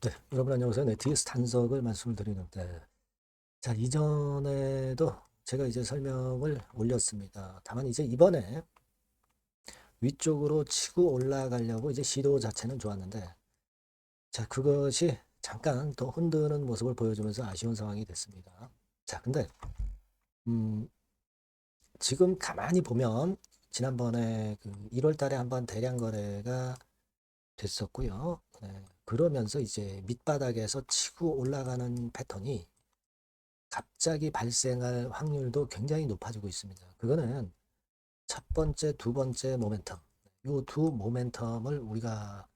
네, 여러분 안녕하세요. 네, DS 단석을 말씀을 드리는데, 자, 이전에도 제가 이제 설명을 올렸습니다. 다만 이제 이번에 위쪽으로 치고 올라가려고 이제 시도 자체는 좋았는데, 자, 그것이 잠깐 더 흔드는 모습을 보여주면서 아쉬운 상황이 됐습니다. 자, 근데, 음, 지금 가만히 보면, 지난번에 그 1월 달에 한번 대량 거래가 됐었고요. 네, 그러면서 이제 밑바닥에서 치고 올라가는 패턴이 갑자기 발생할 확률도 굉장히 높아지고 있습니다. 그거는 첫 번째, 두 번째 모멘텀. 이 두 모멘텀을 우리가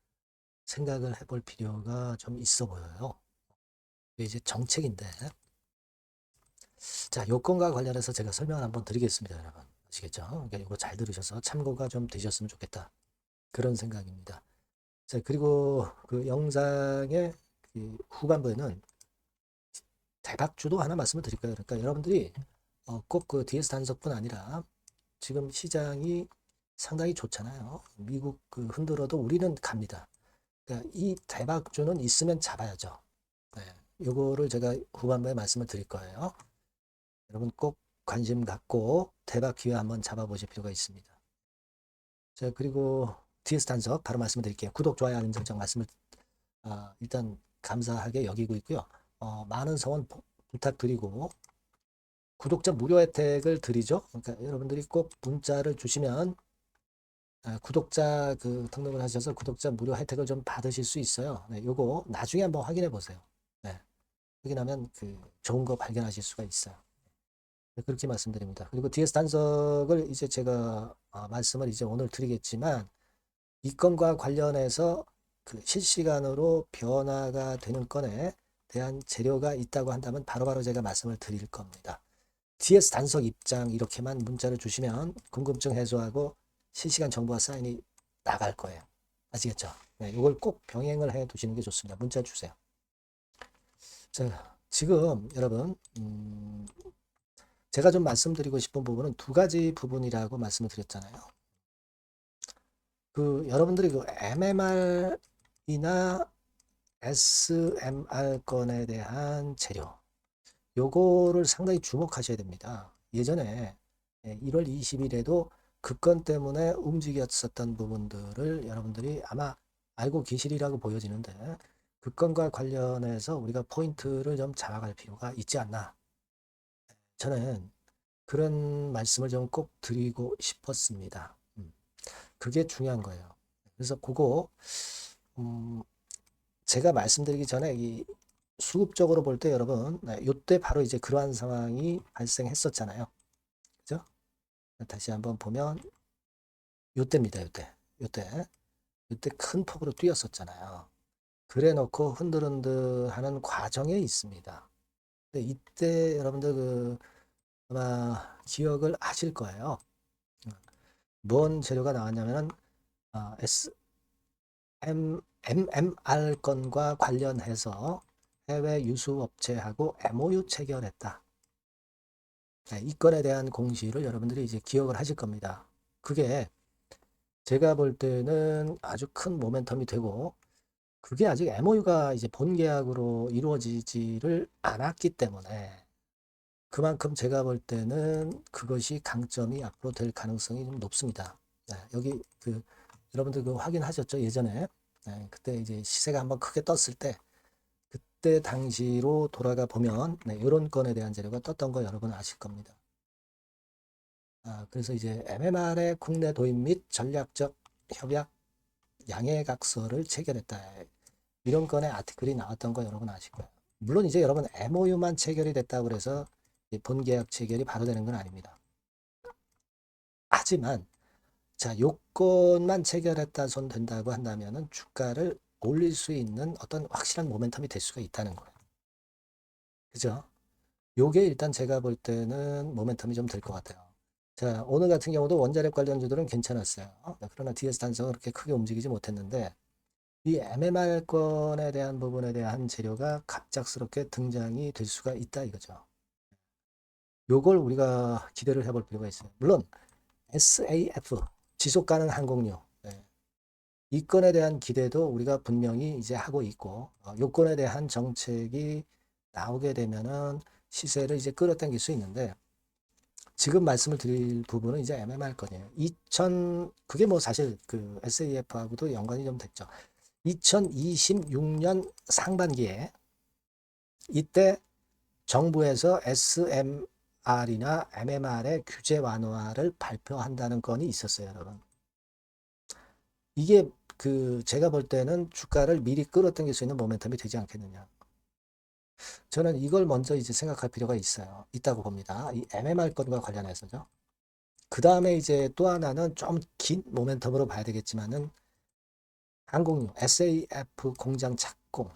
생각을 해볼 필요가 좀 있어 보여요. 이게 이제 정책인데, 자, 요건과 관련해서 제가 설명을 한번 드리겠습니다, 여러분. 아시겠죠? 그러니까 이거 잘 들으셔서 참고가 좀 되셨으면 좋겠다. 그런 생각입니다. 자, 그리고 그 영상의 그 후반부에는 대박주도 하나 말씀을 드릴까요? 그러니까 여러분들이 꼭 그 DS 단속뿐 아니라 지금 시장이 상당히 좋잖아요. 미국 그 흔들어도 우리는 갑니다. 그러니까 이 대박주는 있으면 잡아야죠. 네. 요거를 제가 후반부에 말씀을 드릴 거예요. 여러분 꼭 관심 갖고 대박 기회 한번 잡아보실 필요가 있습니다. 자, 그리고 DS 단속 바로 말씀을 드릴게요. 구독, 좋아요, 알림 설정 말씀을 일단 감사하게 여기고 있고요. 많은 성원 부탁드리고 구독자 무료 혜택을 드리죠. 그러니까 여러분들이 꼭 문자를 주시면 구독자 그 등록을 하셔서 구독자 무료 혜택을 좀 받으실 수 있어요. 네, 요거 나중에 한번 확인해 보세요. 네, 확인하면 그 좋은 거 발견하실 수가 있어요. 네, 그렇게 말씀드립니다. 그리고 DS 단석을 이제 제가 말씀을 이제 오늘 드리겠지만 이 건과 관련해서 그 실시간으로 변화가 되는 건에 대한 재료가 있다고 한다면 바로바로 제가 말씀을 드릴 겁니다. DS 단속 입장 이렇게만 문자를 주시면 궁금증 해소하고 실시간 정보와 사인이 나갈 거예요. 아시겠죠? 네, 이걸 꼭 병행을 해 두시는 게 좋습니다. 문자 주세요. 자, 지금 여러분 제가 좀 말씀드리고 싶은 부분은 두 가지 부분이라고 말씀을 드렸잖아요. 그 여러분들이 그 MMR이나 SMR 건에 대한 재료 요거를 상당히 주목하셔야 됩니다. 예전에 1월 20일에도 그 건 때문에 움직였었던 부분들을 여러분들이 아마 알고 계시리라고 보여지는데 그 건과 관련해서 우리가 포인트를 좀 잡아갈 필요가 있지 않나. 저는 그런 말씀을 좀 꼭 드리고 싶었습니다. 그게 중요한 거예요. 그래서 그거 음, 제가 말씀드리기 전에 이 수급적으로 볼 때 여러분 이때 바로 이제 그러한 상황이 발생했었잖아요. 그죠? 다시 한번 보면 요때입니다. 요때 큰 폭으로 뛰었었잖아요. 그래 놓고 흔들흔들 하는 과정에 있습니다. 근데 이때 여러분들 그 아마 기억을 하실 거예요. 뭔 재료가 나왔냐면은 MMR 건과 관련해서 해외 유수업체하고 MOU 체결했다. 네, 이 건에 대한 공시를 여러분들이 이제 기억을 하실 겁니다. 그게 제가 볼 때는 아주 큰 모멘텀이 되고 그게 아직 MOU가 이제 본 계약으로 이루어지지를 않았기 때문에 그만큼 제가 볼 때는 그것이 강점이 앞으로 될 가능성이 좀 높습니다. 네, 여기 그 여러분들 그 확인하셨죠? 예전에 네, 그때 이제 시세가 한번 크게 떴을 때 그때 당시로 돌아가 보면 네, 이런 건에 대한 재료가 떴던 거 여러분 아실 겁니다. 그래서 이제 MMR의 국내 도입 및 전략적 협약 양해각서를 체결했다. 이런 건의 아티클이 나왔던 거 여러분 아실 거예요. 물론 이제 여러분 MOU만 체결이 됐다고 그래서 본계약 체결이 바로 되는 건 아닙니다. 하지만 자 요건만 체결했다 손 된다고 한다면은 주가를 올릴 수 있는 어떤 확실한 모멘텀이 될 수가 있다는 거예요. 그죠? 요게 일단 제가 볼 때는 모멘텀이 좀 될 것 같아요. 자, 오늘 같은 경우도 원자력 관련주들은 괜찮았어요. 그러나 DS 단성은 그렇게 크게 움직이지 못했는데 이 MMR권에 대한 부분에 대한 재료가 갑작스럽게 등장이 될 수가 있다 이거죠. 요걸 우리가 기대를 해볼 필요가 있어요. 물론 SAF 지속 가능 항공료 이 건에 대한 기대도 우리가 분명히 이제 하고 있고, 요건에 대한 정책이 나오게 되면은 시세를 이제 끌어당길 수 있는데, 지금 말씀을 드릴 부분은 이제 MMR 건이에요. 그게 뭐 사실 그 SAF하고도 연관이 좀 됐죠. 2026년 상반기에 이때 정부에서 SMR이나 MMR의 규제 완화를 발표한다는 건이 있었어요, 여러분. 이게 제가 볼 때는 주가를 미리 끌어당길 수 있는 모멘텀이 되지 않겠느냐. 저는 이걸 먼저 이제 생각할 필요가 있다고 봅니다. 이 MMR 건과 관련해서죠. 그 다음에 이제 또 하나는 좀 긴 모멘텀으로 봐야 되겠지만은 항공유, SAF 공장 착공,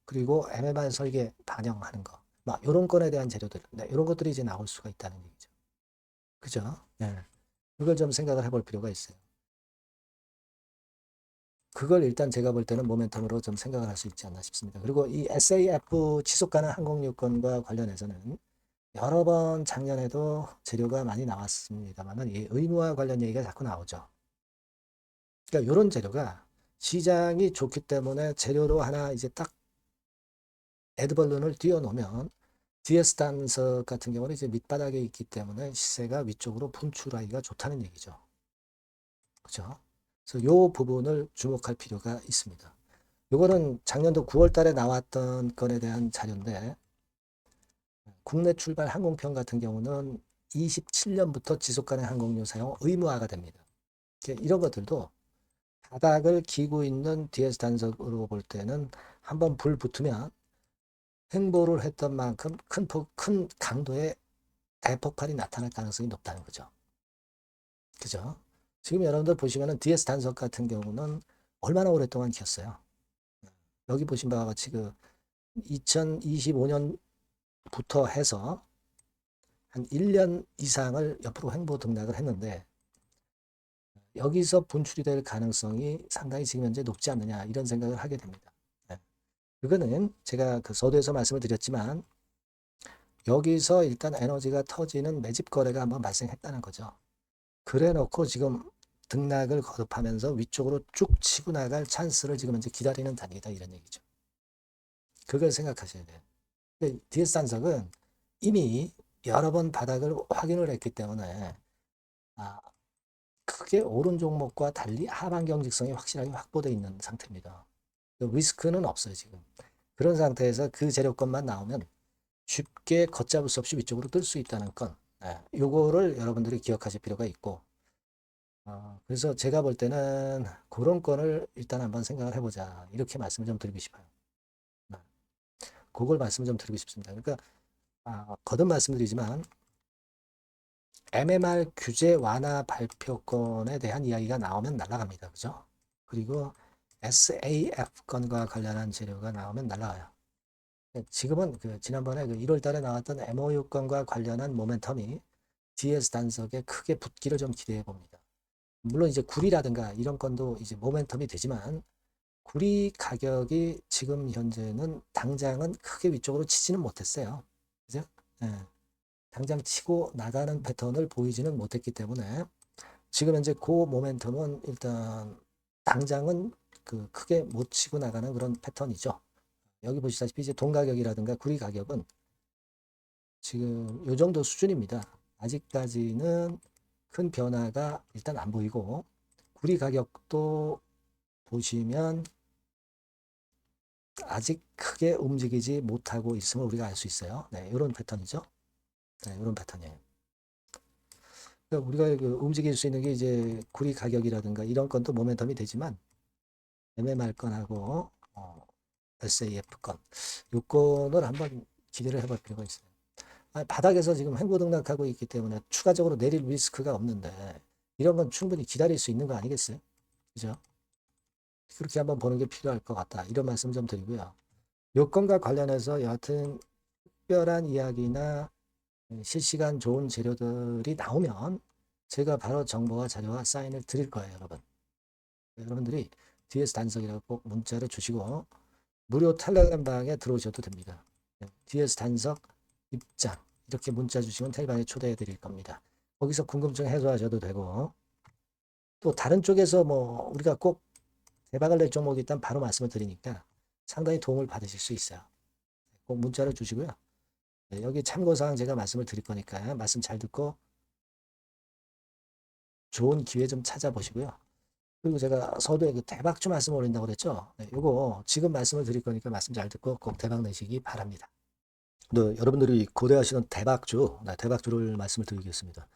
그리고 MMR 설계 반영하는 거. 막 이런 건에 대한 재료들, 네, 이런 것들이 이제 나올 수가 있다는 얘기죠. 그죠? 네. 그걸 좀 생각을 해볼 필요가 있어요. 그걸 일단 제가 볼 때는 모멘텀으로 좀 생각을 할 수 있지 않나 싶습니다. 그리고 이 SAF 지속 가능 항공유권과 관련해서는 여러 번 작년에도 재료가 많이 나왔습니다만은 이 의무화 관련 얘기가 자꾸 나오죠. 그러니까 이런 재료가 시장이 좋기 때문에 재료로 하나 이제 딱 애드벌룬을 띄워놓으면 DS 단석 같은 경우는 이제 밑바닥에 있기 때문에 시세가 위쪽으로 분출하기가 좋다는 얘기죠. 그죠? 그래서 요 부분을 주목할 필요가 있습니다. 요거는 작년도 9월 달에 나왔던 건에 대한 자료인데 국내 출발 항공편 같은 경우는 27년부터 지속가능 항공유 사용 의무화가 됩니다. 이런 것들도 바닥을 기고 있는 DS 단석으로 볼 때는 한번 불 붙으면 횡보를 했던 만큼 큰 강도의 대폭발이 나타날 가능성이 높다는 거죠. 그죠? 지금 여러분들 보시면은 DS 단석 같은 경우는 얼마나 오랫동안 키웠어요. 여기 보신 바와 같이 2025년부터 해서 한 1년 이상을 옆으로 횡보 등락을 했는데 여기서 분출이 될 가능성이 상당히 지금 현재 높지 않느냐 이런 생각을 하게 됩니다. 네. 그거는 제가 서두에서 말씀을 드렸지만 여기서 일단 에너지가 터지는 매집 거래가 한번 발생했다는 거죠. 그래 놓고 지금 등락을 거듭하면서 위쪽으로 쭉 치고 나갈 찬스를 지금 현재 기다리는 단계다 이런 얘기죠. 그걸 생각하셔야 돼요. DS 단석은 이미 여러 번 바닥을 확인을 했기 때문에 크게 오른 종목과 달리 하방 경직성이 확실하게 확보되어 있는 상태입니다. 리스크는 없어요 지금. 그런 상태에서 그 재료권만 나오면 쉽게 걷잡을 수 없이 위쪽으로 뜰 수 있다는 건 요거를 여러분들이 기억하실 필요가 있고 그래서 제가 볼 때는 그런 건을 일단 한번 생각을 해보자 이렇게 말씀을 좀 드리고 싶어요. 그걸 말씀을 좀 드리고 싶습니다. 그러니까 거듭 말씀드리지만 MMR 규제 완화 발표권에 대한 이야기가 나오면 날아갑니다. 그죠? 그리고 SAF 건과 관련한 재료가 나오면 날아가요. 지금은 지난번에 1월 달에 나왔던 MOU 건과 관련한 모멘텀이 DS 단석에 크게 붙기를 좀 기대해 봅니다. 물론 이제 구리라든가 이런 건도 이제 모멘텀이 되지만 구리 가격이 지금 현재는 당장은 크게 위쪽으로 치지는 못했어요. 그죠? 예. 당장 치고 나가는 패턴을 보이지는 못했기 때문에 지금 현재 그 모멘텀은 일단 당장은 크게 못 치고 나가는 그런 패턴이죠. 여기 보시다시피 이제 돈 가격이라든가 구리 가격은 지금 요 정도 수준입니다. 아직까지는 큰 변화가 일단 안 보이고 구리 가격도 보시면 아직 크게 움직이지 못하고 있음을 우리가 알 수 있어요. 네, 이런 패턴이죠. 네, 이런 패턴이에요. 그러니까 우리가 움직일 수 있는 게 이제 구리 가격이라든가 이런 건도 모멘텀이 되지만 MMR 건하고 SAF 건, 요건을 한번 기대를 해볼 필요가 있어요. 바닥에서 지금 횡보 등락하고 있기 때문에 추가적으로 내릴 리스크가 없는데 이런 건 충분히 기다릴 수 있는 거 아니겠어요? 그죠? 그렇게 한번 보는 게 필요할 것 같다. 이런 말씀 좀 드리고요. 요건과 관련해서 여하튼 특별한 이야기나 실시간 좋은 재료들이 나오면 제가 바로 정보와 자료와 사인을 드릴 거예요, 여러분. 여러분들이 DS 단석이라고 꼭 문자를 주시고 무료 텔레그램 방에 들어오셔도 됩니다. DS 단석 입장 이렇게 문자 주시면 텔방에 초대해 드릴 겁니다. 거기서 궁금증 해소하셔도 되고 또 다른 쪽에서 뭐 우리가 꼭 대박을 낼 종목이 일단 바로 말씀을 드리니까 상당히 도움을 받으실 수 있어요. 꼭 문자를 주시고요. 네, 여기 참고사항 제가 말씀을 드릴 거니까 말씀 잘 듣고 좋은 기회 좀 찾아보시고요. 그리고 제가 서두에 그 대박주 말씀 올린다고 그랬죠. 네, 요거 지금 말씀을 드릴 거니까 말씀 잘 듣고 꼭 대박 내시기 바랍니다. 네, 여러분들이 고대하시는 대박주, 네, 대박주를 말씀을 드리겠습니다.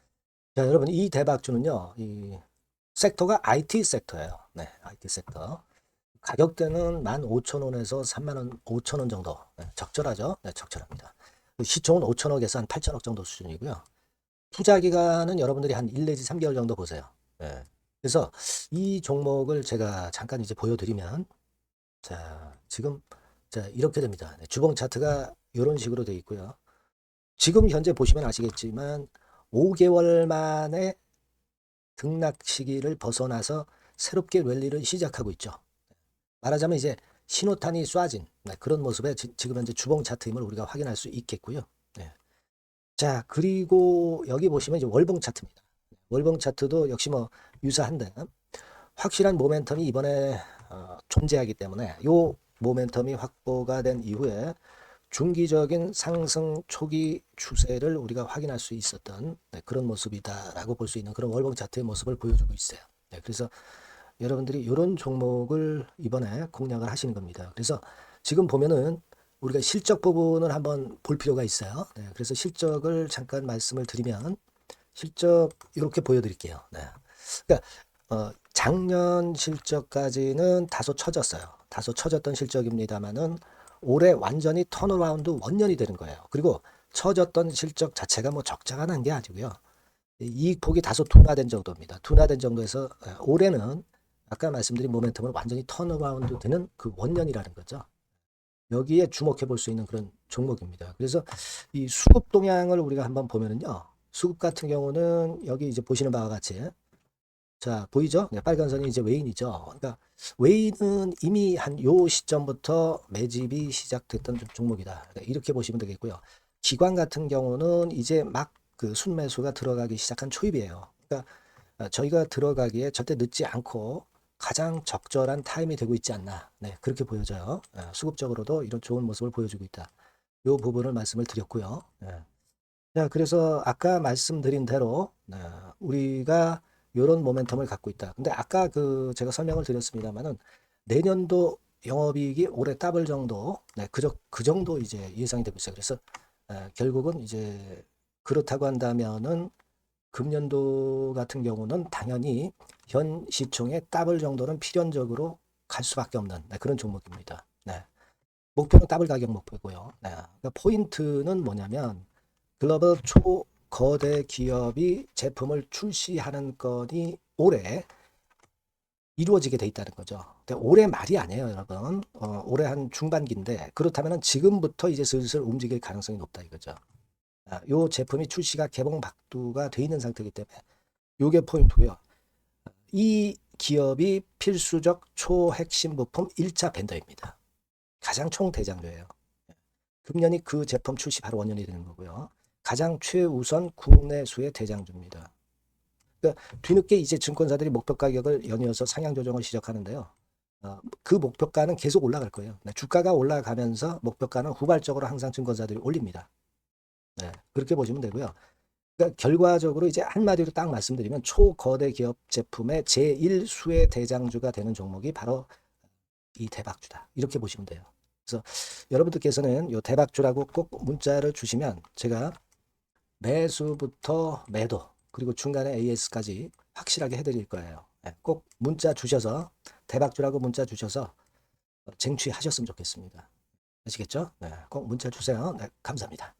자, 여러분 이 대박주는요, 이 섹터가 IT 섹터예요. 네, IT 섹터. 가격대는 15,000원에서 35,000원 5,000원 정도. 네, 적절하죠? 네, 적절합니다. 시총은 5천억에서 한 8천억 정도 수준이고요. 투자 기간은 여러분들이 한 1 내지 3개월 정도 보세요. 네. 그래서 이 종목을 제가 잠깐 이제 보여드리면, 자, 지금, 자, 이렇게 됩니다. 네, 주봉 차트가 이런 식으로 되어 있고요. 지금 현재 보시면 아시겠지만, 5개월 만에 등락 시기를 벗어나서 새롭게 랠리를 시작하고 있죠. 말하자면 이제 신호탄이 쏴진 그런 모습의 지금 현재 주봉 차트임을 우리가 확인할 수 있겠고요. 네. 자, 그리고 여기 보시면 이제 월봉 차트입니다. 월봉 차트도 역시 뭐 유사한데 확실한 모멘텀이 이번에 존재하기 때문에 요 모멘텀이 확보가 된 이후에 중기적인 상승 초기 추세를 우리가 확인할 수 있었던 그런 모습이다라고 볼 수 있는 그런 월봉 차트의 모습을 보여주고 있어요. 네, 그래서 여러분들이 이런 종목을 이번에 공략을 하시는 겁니다. 그래서 지금 보면은 우리가 실적 부분을 한번 볼 필요가 있어요. 네, 그래서 실적을 잠깐 말씀을 드리면 실적 이렇게 보여드릴게요. 네. 그러니까 작년 실적까지는 다소 처졌어요. 다소 처졌던 실적입니다만은 올해 완전히 턴어라운드 원년이 되는 거예요. 그리고 처졌던 실적 자체가 뭐 적자가 난 게 아니고요. 이익폭이 다소 둔화된 정도입니다. 둔화된 정도에서 올해는 아까 말씀드린 모멘텀은 완전히 턴어라운드 되는 그 원년이라는 거죠. 여기에 주목해 볼 수 있는 그런 종목입니다. 그래서 이 수급 동향을 우리가 한번 보면은요. 수급 같은 경우는 여기 이제 보시는 바와 같이 자, 보이죠? 네, 빨간 선이 이제 웨인이죠. 그러니까 웨인은 이미 한 요 시점부터 매집이 시작됐던 종목이다. 이렇게 보시면 되겠고요. 기관 같은 경우는 이제 막 그 순매수가 들어가기 시작한 초입이에요. 그러니까 저희가 들어가기에 절대 늦지 않고 가장 적절한 타임이 되고 있지 않나. 네, 그렇게 보여져요. 수급적으로도 이런 좋은 모습을 보여주고 있다. 이 부분을 말씀을 드렸고요. 네. 자, 그래서 아까 말씀드린 대로 우리가 이런 모멘텀을 갖고 있다. 근데 아까 그 제가 설명을 드렸습니다만은 내년도 영업이익이 올해 더블 정도, 네, 그 정도 이제 예상이 되고 있어요. 그래서 결국은 이제 그렇다고 한다면은 금년도 같은 경우는 당연히 현 시총의 더블 정도는 필연적으로 갈 수밖에 없는 그런 종목입니다. 네. 목표는 더블 가격 목표고요. 네. 그러니까 포인트는 뭐냐면 글로벌 초거대 기업이 제품을 출시하는 건이 올해 이루어지게 돼 있다는 거죠. 근데 올해 말이 아니에요, 여러분. 올해 한 중반기인데 그렇다면 지금부터 이제 슬슬 움직일 가능성이 높다 이거죠. 요 제품이 출시가 개봉 박두가 돼 있는 상태이기 때문에 요게 포인트고요. 이 기업이 필수적 초핵심 부품 1차 벤더입니다. 가장 총대장주예요. 금년이 그 제품 출시 바로 원년이 되는 거고요. 가장 최우선 국내수의 대장주입니다. 그러니까 뒤늦게 이제 증권사들이 목표 가격을 연이어서 상향 조정을 시작하는데요. 그 목표가는 계속 올라갈 거예요. 주가가 올라가면서 목표가는 후발적으로 항상 증권사들이 올립니다. 네, 그렇게 보시면 되고요. 그러니까 결과적으로 이제 한마디로 딱 말씀드리면 초거대 기업 제품의 제1수의 대장주가 되는 종목이 바로 이 대박주다. 이렇게 보시면 돼요. 그래서 여러분들께서는 이 대박주라고 꼭 문자를 주시면 제가 매수부터 매도 그리고 중간에 AS까지 확실하게 해드릴 거예요. 네, 꼭 문자 주셔서 대박주라고 문자 주셔서 쟁취하셨으면 좋겠습니다. 아시겠죠? 네, 꼭 문자 주세요. 네, 감사합니다.